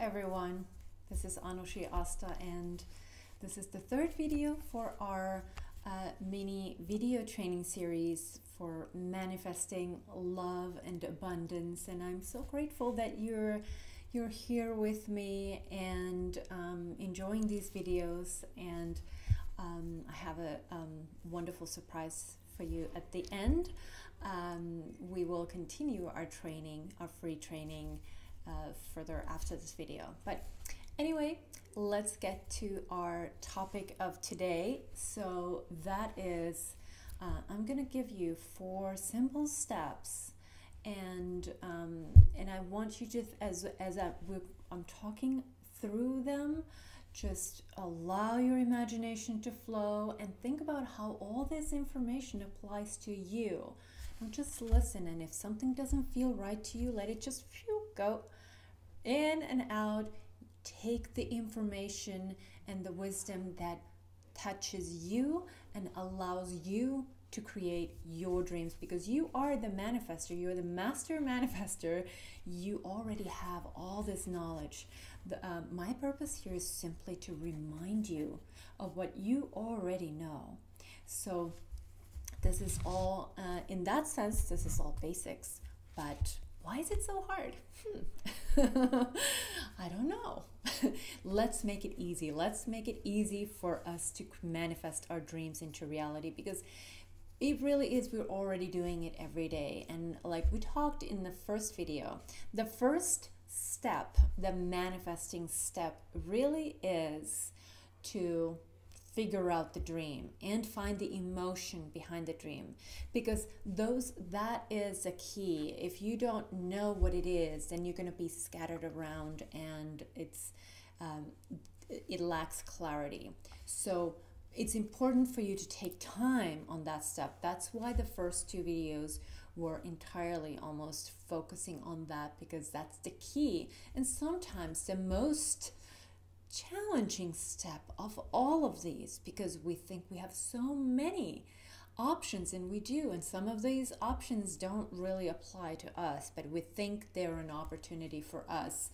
everyone, this is Anushi Asta, and this is the third video for our mini video training series for manifesting love and abundance. And I'm so grateful that you're here with me and enjoying these videos. And I have a wonderful surprise for you at the end. We will continue our training, our free training, further after this video. But anyway, let's get to our topic of today. So that is, I'm going to give you 4 simple steps, and I want you to, I'm talking through them, just allow your imagination to flow and think about how all this information applies to you. Don't just listen, and if something doesn't feel right to you, let it just go in and out. Take the information and the wisdom that touches you and allows you to create your dreams, because you are the manifester. You're the master manifester. You already have all this knowledge. My purpose here is simply to remind you of what you already know. So this is all, in that sense, this is all basics. But why is it so hard? I don't know. Let's make it easy. Let's make it easy for us to manifest our dreams into reality, because it really is. We're already doing it every day. And like we talked in the first video, the first step, the manifesting step, really is to figure out the dream and find the emotion behind the dream, because that is the key. If you don't know what it is, then you're going to be scattered around, and it lacks clarity. So it's important for you to take time on that step. That's why the first 2 videos were entirely almost focusing on that, because that's the key, and sometimes the most challenging step of all of these, because we think we have so many options, and we do, and some of these options don't really apply to us, but we think they're an opportunity for us,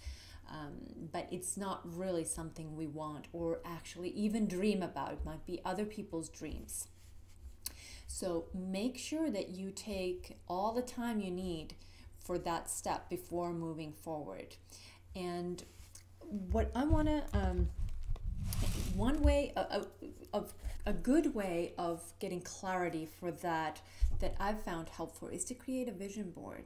but it's not really something we want or actually even dream about. It might be other people's dreams. So make sure that you take all the time you need for that step before moving forward. And what I want to, one way of a good way of getting clarity for that I've found helpful is to create a vision board.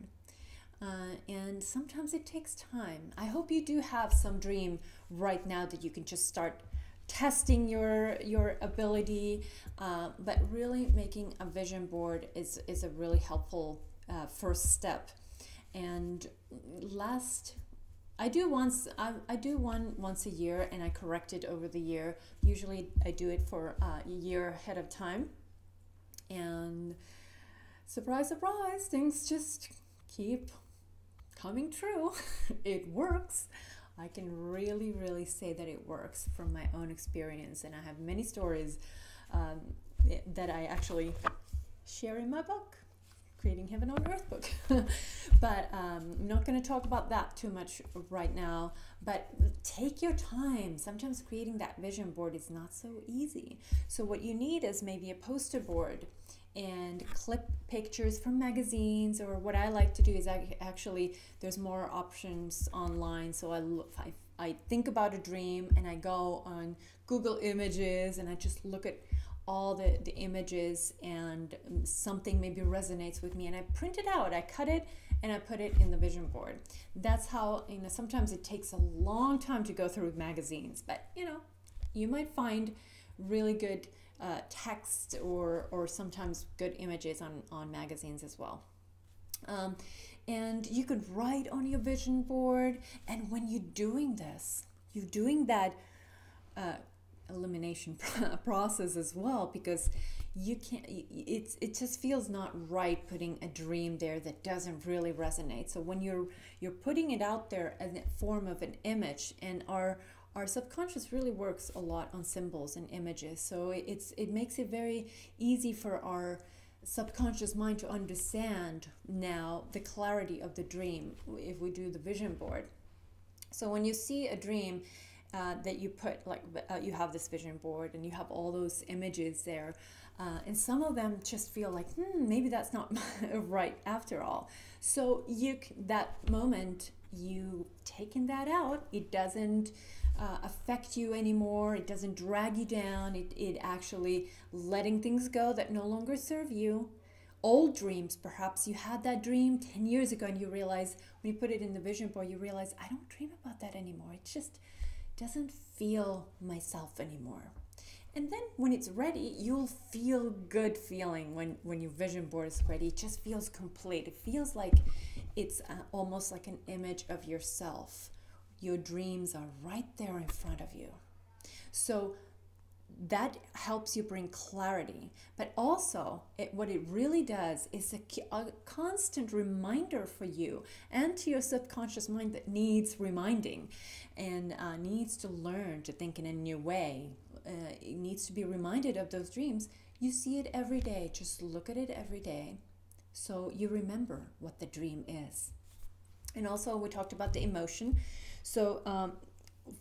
And sometimes it takes time. I hope you do have some dream right now that you can just start testing your ability, but really making a vision board is a really helpful first step. And I do one once a year, and I correct it over the year. Usually I do it for a year ahead of time, and surprise, surprise, things just keep coming true. It works. I can really say that it works from my own experience, and I have many stories that I actually share in my book, Creating Heaven on Earth book. But I'm not going to talk about that too much right now, but take your time. Sometimes creating that vision board is not so easy. So what you need is maybe a poster board, and clip pictures from magazines, or what I like to do is there's more options online. So I think about a dream, and I go on Google Images, and I just look at all the images, and something maybe resonates with me, and I print it out, I cut it, and I put it in the vision board. That's how, sometimes it takes a long time to go through magazines, but you might find really good text or sometimes good images on magazines as well. And you could write on your vision board, and when you're doing this, you're doing that elimination process as well, because you can't, it just feels not right putting a dream there that doesn't really resonate. So when you're putting it out there in the form of an image, and our subconscious really works a lot on symbols and images, so it makes it very easy for our subconscious mind to understand now the clarity of the dream if we do the vision board. So when you see a dream that you put, like you have this vision board and you have all those images there, and some of them just feel like, maybe that's not right after all. So that moment, you taking that out, it doesn't affect you anymore. It doesn't drag you down. It actually letting things go that no longer serve you. Old dreams, perhaps you had that dream 10 years ago and you realize, when you put it in the vision board, you realize, I don't dream about that anymore. It just doesn't feel myself anymore. And then when it's ready, you'll feel good feeling when your vision board is ready. It just feels complete. It feels like it's almost like an image of yourself. Your dreams are right there in front of you. So that helps you bring clarity. But also, what it really does is a constant reminder for you and to your subconscious mind that needs reminding and needs to learn to think in a new way. It needs to be reminded of those dreams. You see it every day. Just look at it every day so you remember what the dream is. And also, we talked about the emotion. So,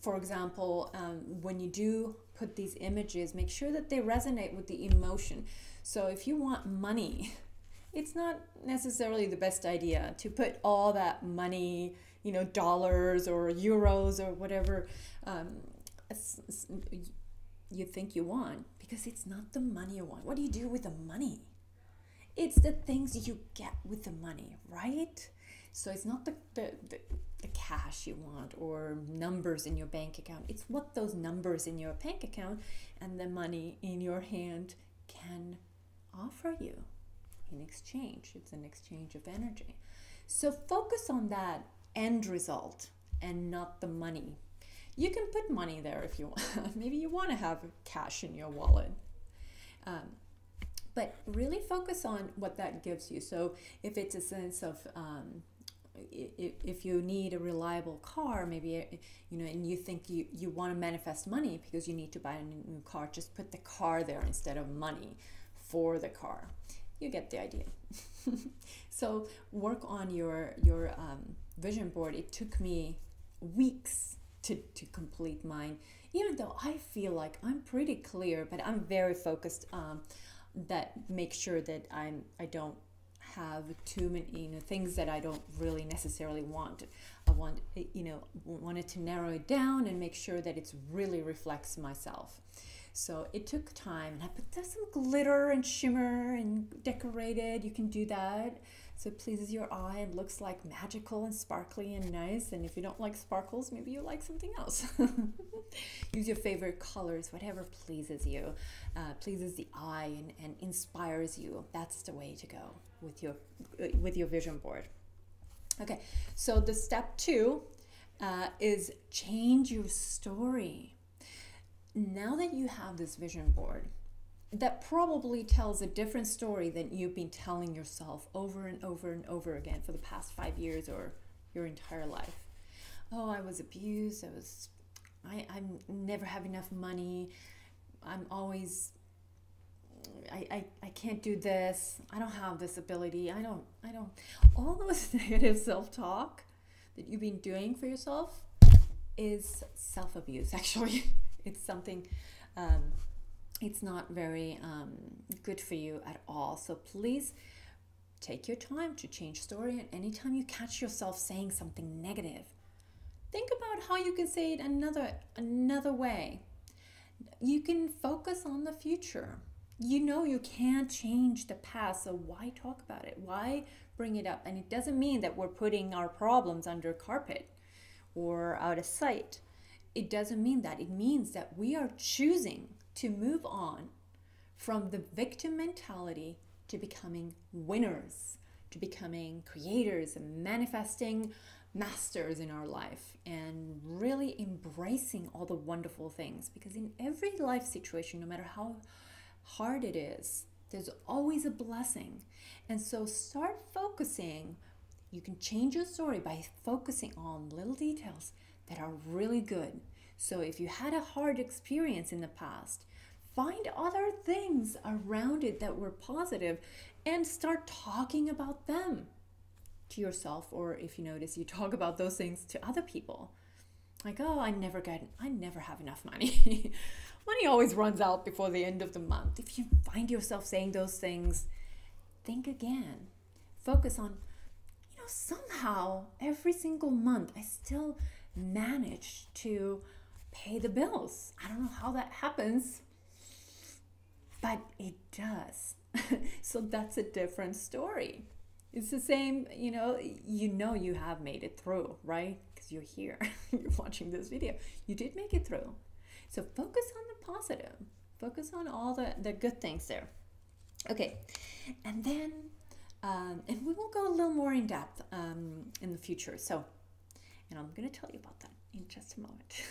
for example, when you do put these images, make sure that they resonate with the emotion. So if you want money, it's not necessarily the best idea to put all that money, dollars or euros or whatever you think you want, because it's not the money you want. What do you do with the money? It's the things you get with the money, right? So it's not the cash you want or numbers in your bank account. It's what those numbers in your bank account and the money in your hand can offer you in exchange. It's an exchange of energy. So focus on that end result and not the money. You can put money there if you want. Maybe you want to have cash in your wallet. But really focus on what that gives you. So if it's a sense of if you need a reliable car, maybe, and you think you want to manifest money because you need to buy a new car, just put the car there instead of money for the car. You get the idea. So work on your vision board. It took me weeks to complete mine, even though I feel like I'm pretty clear, but I'm very focused that make sure that I don't have too many things that I don't really necessarily want. I wanted to narrow it down and make sure that it really reflects myself. So it took time, and I put there some glitter and shimmer and decorated. You can do that so it pleases your eye and looks like magical and sparkly and nice. And if you don't like sparkles, maybe you like something else. Use your favorite colors, whatever pleases you, pleases the eye and inspires you. That's the way to go with your vision board. Okay, so the step 2 is change your story. Now that you have this vision board that probably tells a different story than you've been telling yourself over and over and over again for the past 5 years or your entire life. Oh, I was abused. I never have enough money. I'm always, I can't do this. I don't have this ability. I don't, all those negative self-talk that you've been doing for yourself is self-abuse, actually. It's something, it's not very good for you at all. So please take your time to change story. And anytime you catch yourself saying something negative, think about how you can say it another way. You can focus on the future. You can't change the past, so why talk about it? Why bring it up? And it doesn't mean that we're putting our problems under carpet or out of sight. It doesn't mean that. It means that we are choosing to move on from the victim mentality to becoming winners, to becoming creators and manifesting masters in our life, and really embracing all the wonderful things. Because in every life situation, no matter how hard it is, there's always a blessing. And so start focusing. You can change your story by focusing on little details that are really good. So if you had a hard experience in the past, find other things around it that were positive and start talking about them to yourself, or if you notice, you talk about those things to other people. Like, oh, I never have enough money. Money always runs out before the end of the month. If you find yourself saying those things, think again. Focus on, somehow every single month I still manage to pay the bills. I don't know how that happens, but it does. So that's a different story. It's the same, you have made it through, right? Because you're here, you're watching this video. You did make it through. So focus on the positive. Focus on all the good things there. Okay, and then, and we will go a little more in depth in the future. And I'm going to tell you about that in just a moment.